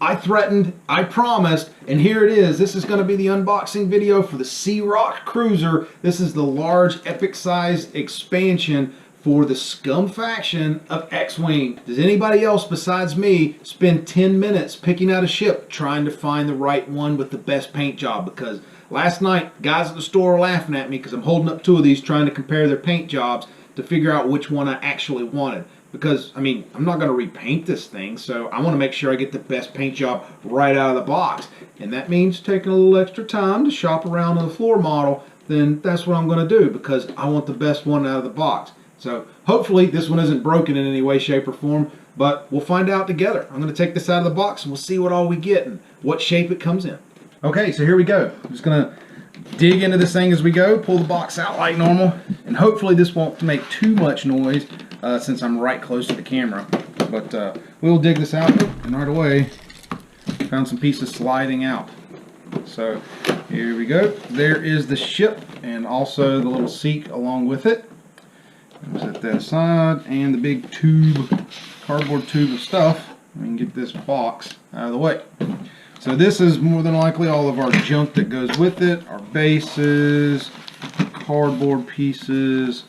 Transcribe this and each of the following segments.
I threatened, I promised, and here it is. This is going to be the unboxing video for the C-Roc Cruiser. This is the large epic-sized expansion for the Scum faction of X-Wing. Does anybody else besides me spend 10 minutes picking out a ship trying to find the right one with the best paint job? Because last night, guys at the store were laughing at me because I'm holding up two of these trying to compare their paint jobs to figure out which one I actually wanted. Because, I mean, I'm not going to repaint this thing, so I want to make sure I get the best paint job right out of the box. And that means taking a little extra time to shop around on the floor model. Then that's what I'm going to do, because I want the best one out of the box. So hopefully this one isn't broken in any way, shape, or form, but we'll find out together. I'm going to take this out of the box and we'll see what all we get and what shape it comes in. Okay, so here we go. I'm just going to dig into this thing as we go, pull the box out like normal, and hopefully this won't make too much noise since I'm right close to the camera. But we'll dig this out, and right away found some pieces sliding out. So here we go. There is the ship and also the little seat along with it. Set that aside, and the big tube, cardboard tube of stuff. We can get this box out of the way. So this is more than likely all of our junk that goes with it, our bases, cardboard pieces,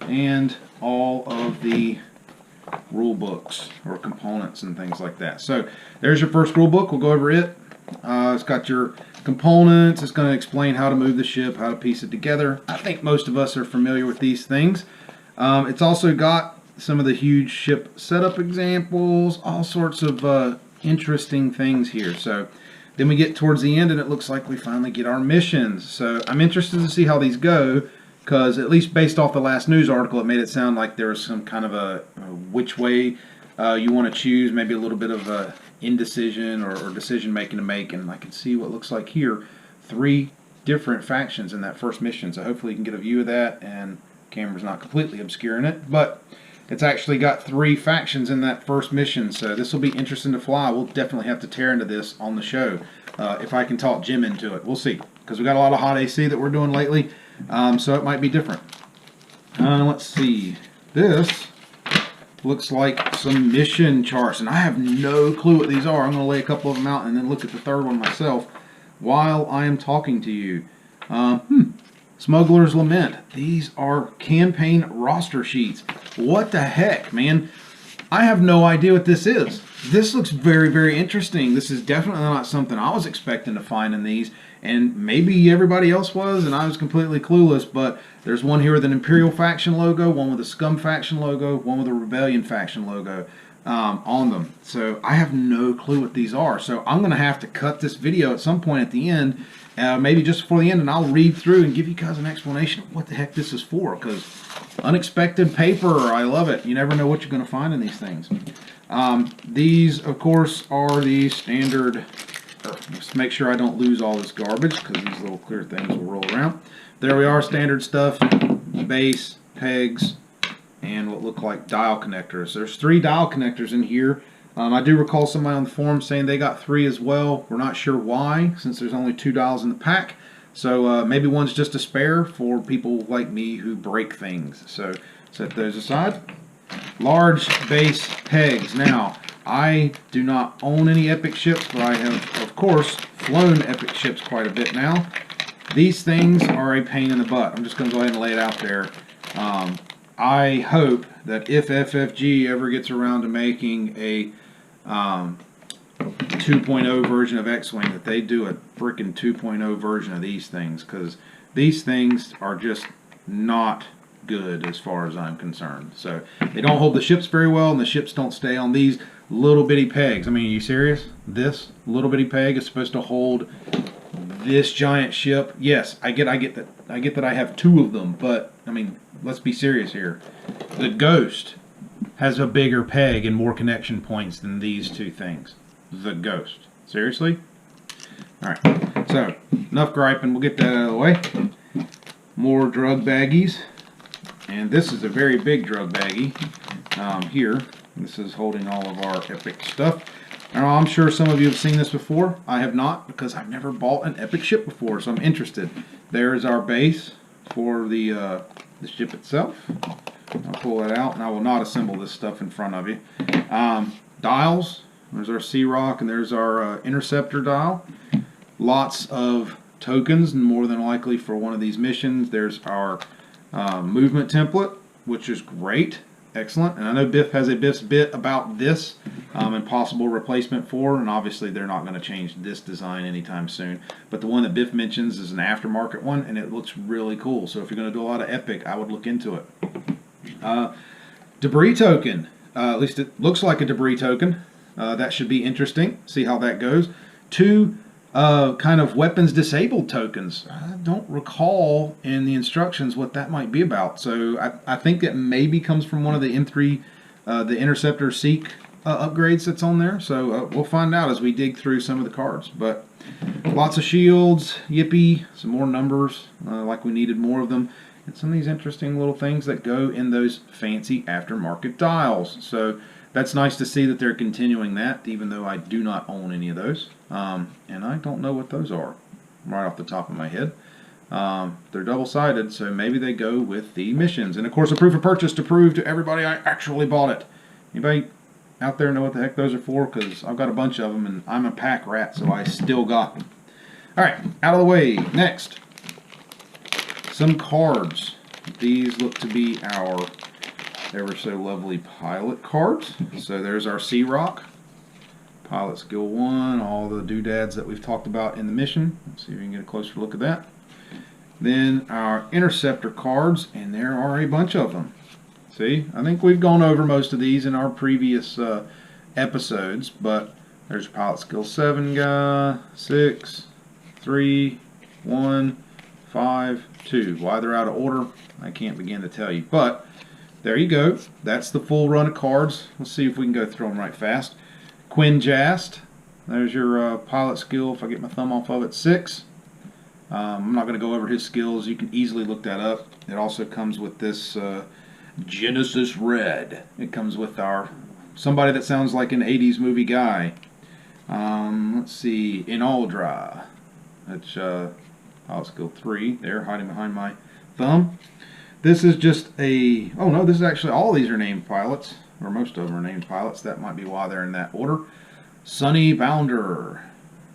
and all of the rule books or components and things like that. So there's your first rule book. We'll go over it. It's got your components. It's going to explain how to move the ship, how to piece it together. I think most of us are familiar with these things. It's also got some of the huge ship setup examples, all sorts of interesting things here. So then we get towards the end and it looks like we finally get our missions. So I'm interested to see how these go, because at least based off the last news article, it made it sound like there was some kind of a which way you want to choose, maybe a little bit of a indecision or decision making to make. And I can see what looks like here 3 different factions in that first mission. So hopefully you can get a view of that, and the camera's not completely obscuring it, but it's actually got 3 factions in that first mission. So this will be interesting to fly. We'll definitely have to tear into this on the show if I can talk Jim into it. We'll see, because we got a lot of hot AC that we're doing lately. So it might be different. Let's see. This looks like some mission charts, and I have no clue what these are. I'm going to lay a couple of them out and then look at the third one myself while I am talking to you. Smuggler's Lament. These are campaign roster sheets. What the heck, man? I have no idea what this is. This looks very, very interesting. This is definitely not something I was expecting to find in these, and maybe everybody else was, and I was completely clueless. But there's one here with an Imperial faction logo, one with a Scum faction logo, one with a Rebellion faction logo on them. So I have no clue what these are. So I'm going to have to cut this video at some point at the end, maybe just before the end, and I'll read through and give you guys an explanation of what the heck this is for, because unexpected paper, I love it. You never know what you're going to find in these things. These, of course, are the standard. Let's make sure I don't lose all this garbage, because these little clear things will roll around. There we are, standard stuff, base, pegs, and what look like dial connectors. There's 3 dial connectors in here. I do recall somebody on the forum saying they got 3 as well. We're not sure why, since there's only 2 dials in the pack. So maybe one's just a spare for people like me who break things. So set those aside. Large base pegs. Now, I do not own any Epic ships, but I have, of course, flown Epic ships quite a bit now. These things are a pain in the butt. I'm just going to go ahead and lay it out there. I hope that if FFG ever gets around to making a 2.0 version of X-Wing, that they do a freaking 2.0 version of these things, because these things are just not good as far as I'm concerned. So they don't hold the ships very well, and the ships don't stay on these little bitty pegs. I mean, are you serious? This little bitty peg is supposed to hold this giant ship. Yes, I get that I have 2 of them, but I mean, let's be serious here. The Ghost has a bigger peg and more connection points than these 2 things. The Ghost. Seriously? Alright, so enough griping. We'll get that out of the way. More drug baggies. And this is a very big drug baggie here. This is holding all of our Epic stuff. Now, I'm sure some of you have seen this before. I have not, because I've never bought an Epic ship before, so I'm interested. There's our base for the ship itself. I'll pull that out, and I will not assemble this stuff in front of you. Dials. There's our C-Roc, and there's our interceptor dial. Lots of tokens, and more than likely for one of these missions. There's our movement template, which is great. Excellent. And I know Biff has a bit about this and possible replacement for, and obviously they're not going to change this design anytime soon. But the one that Biff mentions is an aftermarket one, and it looks really cool. So if you're going to do a lot of Epic, I would look into it. Debris token. At least it looks like a debris token. That should be interesting. See how that goes. Two kind of weapons disabled tokens. I don't recall in the instructions what that might be about. So I think it maybe comes from one of the M3, the Interceptor Seek upgrades that's on there. So we'll find out as we dig through some of the cards. But lots of shields, yippee, some more numbers, like we needed more of them. And some of these interesting little things that go in those fancy aftermarket dials. So that's nice to see that they're continuing that, even though I do not own any of those. And I don't know what those are right off the top of my head. They're double-sided, so maybe they go with the missions. And of course, a proof of purchase to prove to everybody I actually bought it. Anybody out there know what the heck those are for? Because I've got a bunch of them, and I'm a pack rat, so I still got them. All right, out of the way. Next, some cards. These look to be our ever so lovely pilot cards. So there's our C-Roc, Pilot Skill 1, all the doodads that we've talked about in the mission. Let's see if we can get a closer look at that. Then our Interceptor cards, and there are a bunch of them. See, I think we've gone over most of these in our previous episodes, but there's Pilot Skill 7 guy, 6, 3, 1, 5, 2. Why they're out of order, I can't begin to tell you. But there you go. That's the full run of cards. Let's see if we can go through them right fast. Quinn Jast. There's your pilot skill. If I get my thumb off of it, 6. I'm not going to go over his skills. You can easily look that up. It also comes with this Genesis Red. It comes with our somebody that sounds like an 80s movie guy. Let's see. Inaldra. That's pilot skill 3. There, hiding behind my thumb. This is just a, oh no, this is actually, all these are named pilots, or most of them are named pilots. That might be why they're in that order. Sunny Bounder,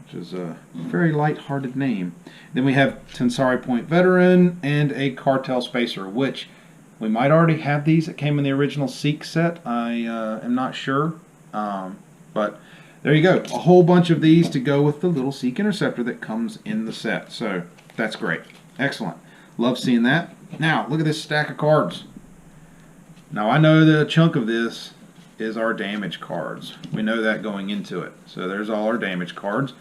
which is a very light-hearted name. Then we have Tensari Point Veteran and a Cartel Spacer, which we might already have these that came in the original Seek set. I am not sure, but there you go. A whole bunch of these to go with the little Seek Interceptor that comes in the set. So that's great. Excellent. Love seeing that. Now, look at this stack of cards. Now, I know that a chunk of this is our damage cards. We know that going into it. So there's all our damage cards.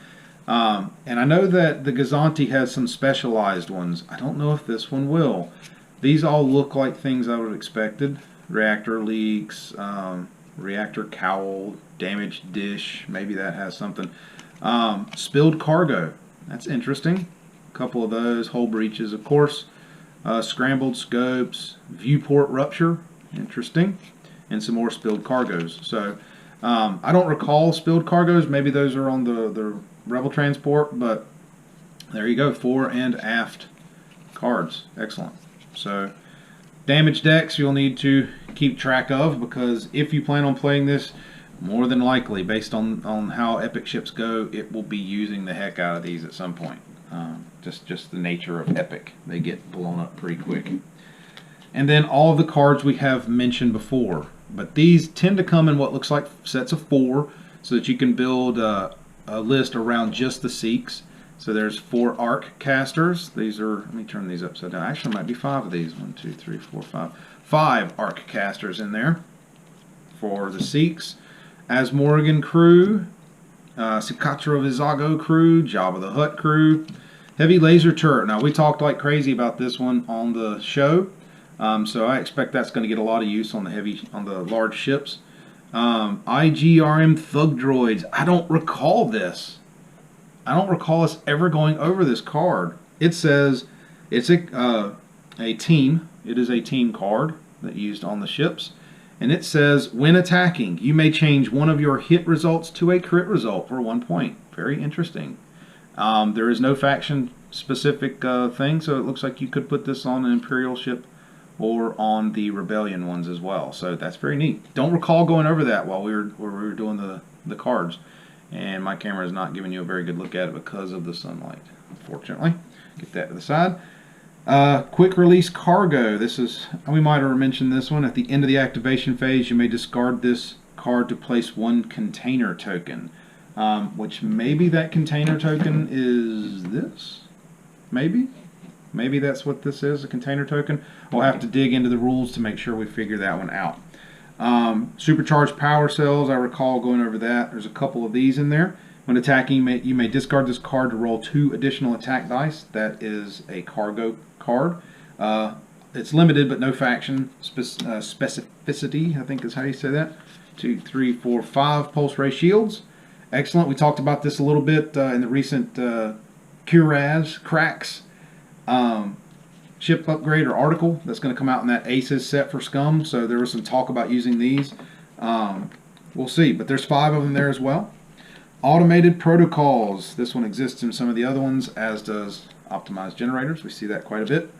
And I know that the Gazanti has some specialized ones. I don't know if this one will. These all look like things I would have expected. Reactor leaks, reactor cowl, damaged dish. Maybe that has something. Spilled cargo. That's interesting. A couple of those. Hull breaches, of course. Scrambled scopes, viewport rupture, interesting, and some more spilled cargoes. So I don't recall spilled cargoes. Maybe those are on the Rebel transport, but there you go, fore and aft cards. Excellent. So damage decks you'll need to keep track of, because if you plan on playing this, more than likely, based on how Epic ships go, it will be using the heck out of these at some point. Just the nature of Epic. They get blown up pretty quick. And then all of the cards we have mentioned before. But these tend to come in what looks like sets of 4, so that you can build a list around just the Seeks. So there's 4 arc casters. These are, let me turn these upside down. Actually, there might be 5 of these. 1, 2, 3, 4, 5. 5 arc casters in there for the Seeks. Asmorgan crew, Sikatra Vizago crew, Jabba the Hutt crew, heavy laser turret. Now, we talked like crazy about this one on the show, so I expect that's going to get a lot of use on the large ships. IGRM thug droids. I don't recall this. I don't recall us ever going over this card. It says it's a team. It is a team card that used on the ships. And it says, when attacking, you may change one of your hit results to a crit result for 1 point. Very interesting. There is no faction-specific thing, so it looks like you could put this on an Imperial ship or on the Rebellion ones as well. So that's very neat. Don't recall going over that while we were doing the cards, and my camera is not giving you a very good look at it because of the sunlight, unfortunately. Get that to the side. Quick release cargo. This is, we might have mentioned this one. At the end of the activation phase, you may discard this card to place one container token, which maybe that container token is this. Maybe that's what this is, a container token. We'll have to dig into the rules to make sure we figure that one out. Supercharged power cells, I recall going over that. There's a couple of these in there. When attacking, you may discard this card to roll 2 additional attack dice. That is a cargo card. It's limited, but no faction specificity, I think is how you say that. 2, 3, 4, 5 pulse ray shields. Excellent. We talked about this a little bit in the recent cracks ship upgrade or article that's going to come out in that Aces set for Scum. So there was some talk about using these. We'll see, but there's 5 of them there as well. Automated protocols. This one exists in some of the other ones, as does optimized generators. We see that quite a bit.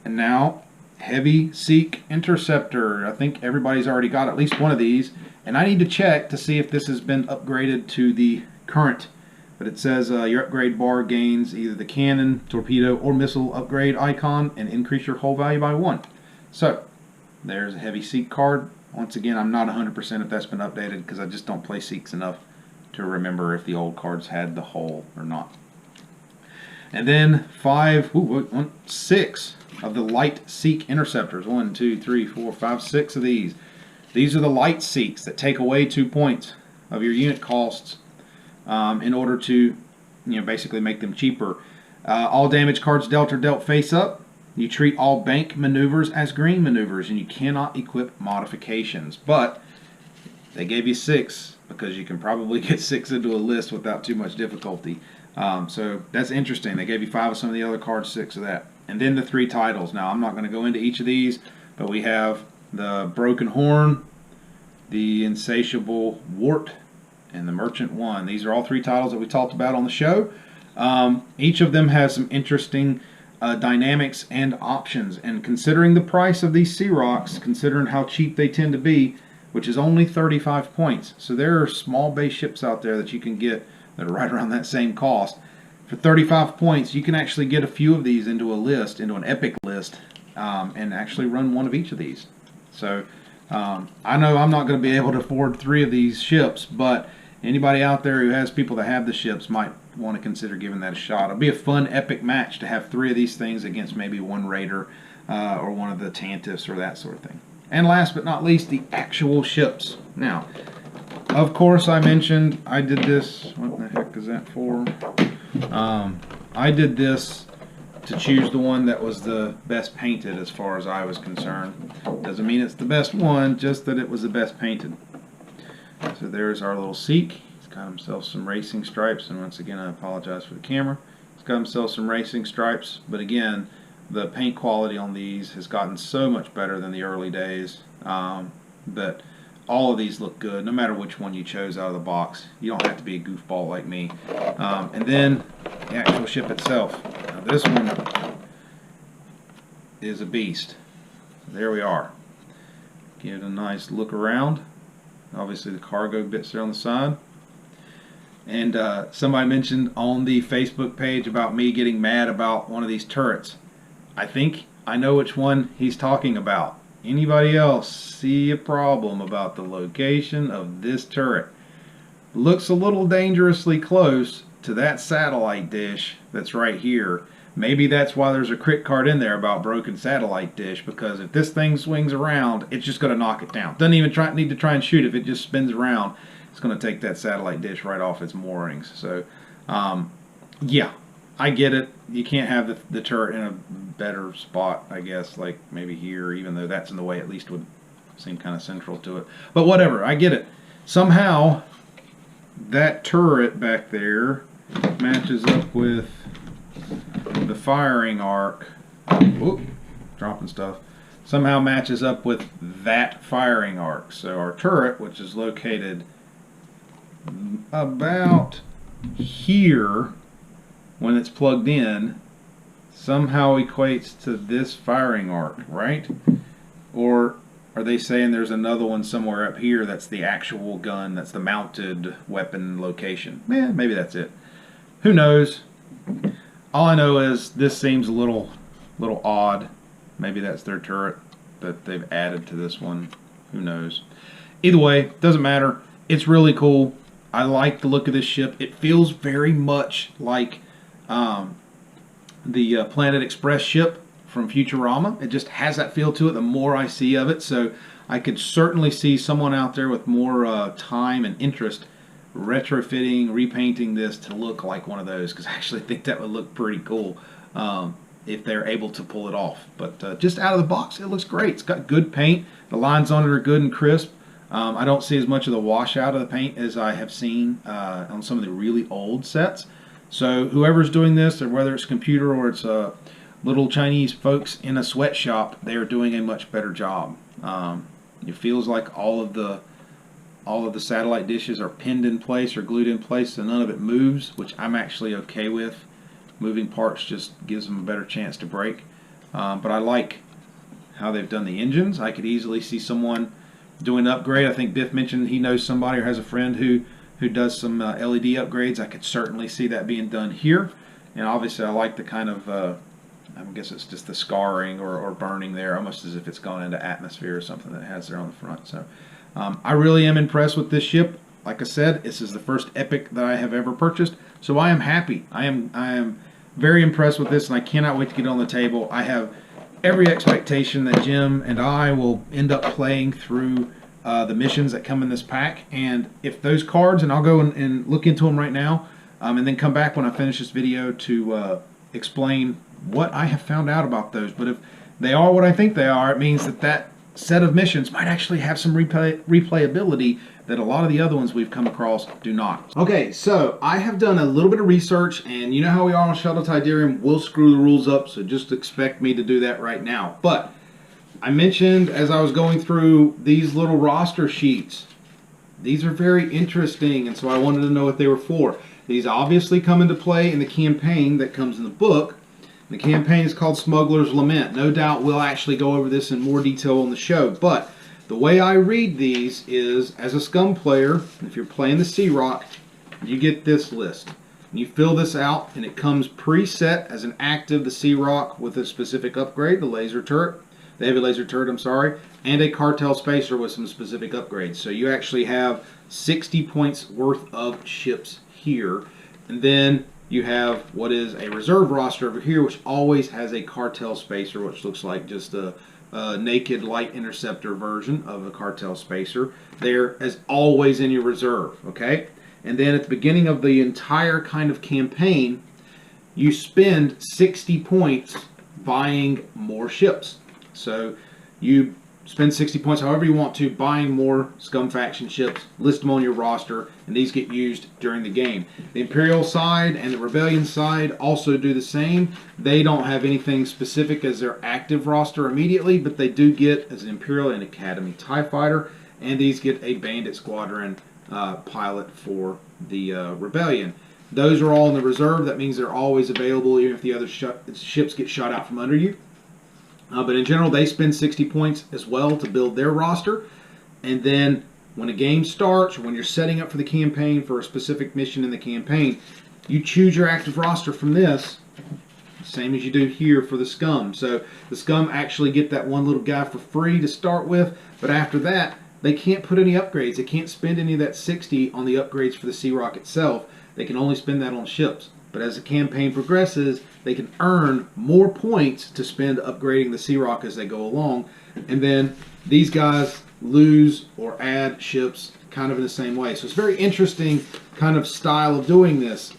And now, heavy seek interceptor. I think everybody's already got at least one of these, and I need to check to see if this has been upgraded to the current. But it says your upgrade bar gains either the cannon, torpedo, or missile upgrade icon and increase your hull value by 1. So, there's a heavy seek card. Once again, I'm not 100% if that's been updated because I just don't play seeks enough to remember if the old cards had the hull or not. And then 6 of the light seek interceptors. 1, 2, 3, 4, 5, 6 of these. These are the light seeks that take away 2 points of your unit costs in order to, basically make them cheaper. All damage cards dealt are dealt face up. You treat all bank maneuvers as green maneuvers, and you cannot equip modifications. But they gave you 6 because you can probably get 6 into a list without too much difficulty. So that's interesting. They gave you 5 of some of the other cards, 6 of that. And then the 3 titles. Now, I'm not going to go into each of these, but we have the Broken Horn, the Insatiable Wart, and the Merchant One. These are all 3 titles that we talked about on the show. Each of them has some interesting dynamics and options. And considering the price of these C-Rocs, considering how cheap they tend to be, which is only 35 points. So there are small base ships out there that you can get that are right around that same cost. For 35 points, you can actually get a few of these into a list, into an epic list, and actually run one of each of these. So I know I'm not going to be able to afford 3 of these ships, but anybody out there who has people that have the ships might want to consider giving that a shot. It'll be a fun epic match to have 3 of these things against maybe one Raider or one of the Tantifs or that sort of thing. And last but not least, the actual ships. Now, of course, I mentioned I did this. What the heck is that for? I did this to choose the one that was the best painted as far as I was concerned. Doesn't mean it's the best one, just that it was the best painted. So there's our little Seek. He's got himself some racing stripes, and once again I apologize for the camera. He's got himself some racing stripes, but again, the paint quality on these has gotten so much better than the early days that all of these look good, no matter which one you chose out of the box. You don't have to be a goofball like me. And then the actual ship itself. Now this one is a beast. There we are. Give it a nice look around. Obviously the cargo bits there on the side. And somebody mentioned on the Facebook page about me getting mad about one of these turrets. I think I know which one he's talking about. Anybody else see a problem about the location of this turret? Looks a little dangerously close to that satellite dish that's right here. Maybe that's why there's a crit card in there about broken satellite dish, because if this thing swings around, it's just going to knock it down. Doesn't even need to try and shoot. If it just spins around, it's going to take that satellite dish right off its moorings. So, yeah, I get it. You can't have the turret in a better spot, I guess, like maybe here, even though that's in the way, at least would seem kind of central to it. But whatever, I get it. Somehow, that turret back there matches up with the firing arc. Whoop, dropping stuff. Somehow matches up with that firing arc. So our turret, which is located about here when it's plugged in, somehow equates to this firing arc, right? Or are they saying there's another one somewhere up here that's the actual gun, that's the mounted weapon location? Yeah, maybe that's it. Who knows? All I know is this seems a little odd. Maybe that's their turret that they've added to this one. Who knows? Either way, doesn't matter. It's really cool. I like the look of this ship. It feels very much like the Planet Express ship from Futurama. It just has that feel to it the more I see of it. So I could certainly see someone out there with more time and interest retrofitting, repainting this to look like one of those, because I actually think that would look pretty cool if they're able to pull it off. But just out of the box, it looks great. It's got good paint. The lines on it are good and crisp. I don't see as much of the washout of the paint as I have seen on some of the really old sets. So whoever's doing this, or whether it's computer or it's little Chinese folks in a sweatshop, they are doing a much better job. It feels like all of the satellite dishes are pinned in place or glued in place, so none of it moves, which I'm actually okay with. Moving parts just gives them a better chance to break. But I like how they've done the engines. I could easily see someone doing an upgrade. I think Biff mentioned he knows somebody or has a friend who does some LED upgrades. I could certainly see that being done here. And obviously I like the kind of, I guess it's just the scarring or burning there, almost as if it's gone into atmosphere or something that it has there on the front. So I really am impressed with this ship. Like I said, this is the first Epic that I have ever purchased, so I am happy. I am very impressed with this, and I cannot wait to get it on the table. I have every expectation that Jim and I will end up playing through the missions that come in this pack, and if those cards, and I'll go and look into them right now, and then come back when I finish this video to explain what I have found out about those. But if they are what I think they are, it means that that set of missions might actually have some replayability that a lot of the other ones we've come across do not. Okay, so I have done a little bit of research, and you know how we are on Shuttle Tydirium, we'll screw the rules up, so just expect me to do that right now. But I mentioned as I was going through these little roster sheets, these are very interesting, and so I wanted to know what they were for. These obviously come into play in the campaign that comes in the book. The campaign is called Smuggler's Lament. No doubt we'll actually go over this in more detail on the show, but the way I read these is, as a Scum player, if you're playing the C-Roc, you get this list. And you fill this out, and it comes preset as an active, the C-Roc, with a specific upgrade, the laser turret, the heavy laser turret, I'm sorry, and a cartel spacer with some specific upgrades. So you actually have 60 points worth of ships here. And then you have what is a reserve roster over here, which always has a cartel spacer, which looks like just a naked light interceptor version of a cartel spacer. There as always in your reserve, okay? And then at the beginning of the entire kind of campaign, you spend 60 points buying more ships. So you spend 60 points however you want to buying more Scum faction ships, list them on your roster, and these get used during the game. The Imperial side and the Rebellion side also do the same. They don't have anything specific as their active roster immediately, but they do get as an Imperial and Academy TIE Fighter, and these get a Bandit Squadron pilot for the Rebellion. Those are all in the reserve. That means they're always available even if the other ships get shot out from under you. But in general, they spend 60 points as well to build their roster. And then when a game starts, or when you're setting up for the campaign for a specific mission in the campaign, you choose your active roster from this, same as you do here for the Scum. So the Scum actually get that one little guy for free to start with, but after that, they can't put any upgrades. They can't spend any of that 60 on the upgrades for the C-Roc itself. They can only spend that on ships. But as the campaign progresses, they can earn more points to spend upgrading the C-Roc as they go along. And then these guys lose or add ships kind of in the same way. So it's very interesting kind of style of doing this.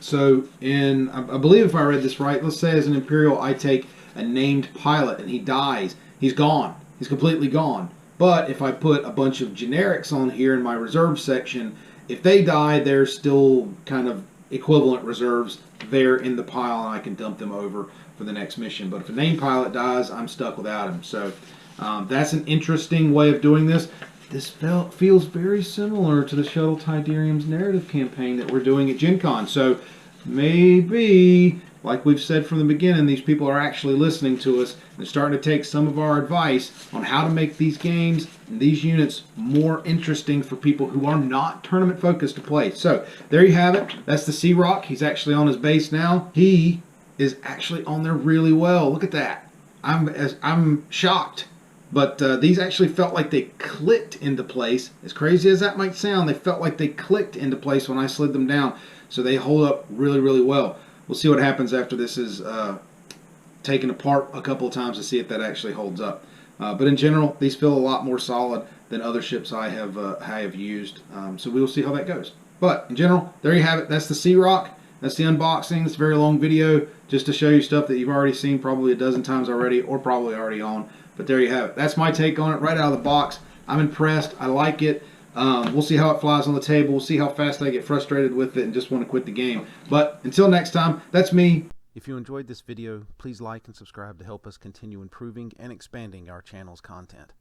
So I believe if I read this right, let's say as an Imperial I take a named pilot and he dies. He's gone. He's completely gone. But if I put a bunch of generics on here in my reserve section, if they die, they're still kind of equivalent reserves there in the pile, and I can dump them over for the next mission. But if a named pilot dies, I'm stuck without him. So that's an interesting way of doing this. This feels very similar to the Shuttle Tydirium's narrative campaign that we're doing at Gen Con. So maybe like we've said from the beginning, these people are actually listening to us and starting to take some of our advice on how to make these games and these units more interesting for people who are not tournament focused to play. So there you have it. That's the C-Roc. He's actually on his base now. He is actually on there really well. Look at that. I'm shocked. But these actually felt like they clicked into place. As crazy as that might sound, they felt like they clicked into place when I slid them down. So they hold up really, really well. We'll see what happens after this is taken apart a couple of times to see if that actually holds up. But in general, these feel a lot more solid than other ships I have used. So we will see how that goes. But in general, there you have it. That's the C-Roc. That's the unboxing. It's a very long video just to show you stuff that you've already seen probably a dozen times already or probably already on. But there you have it. That's my take on it right out of the box. I'm impressed. I like it. We'll see how it flies on the table. We'll see how fast I get frustrated with it and just want to quit the game. But until next time, that's me. If you enjoyed this video, please like and subscribe to help us continue improving and expanding our channel's content.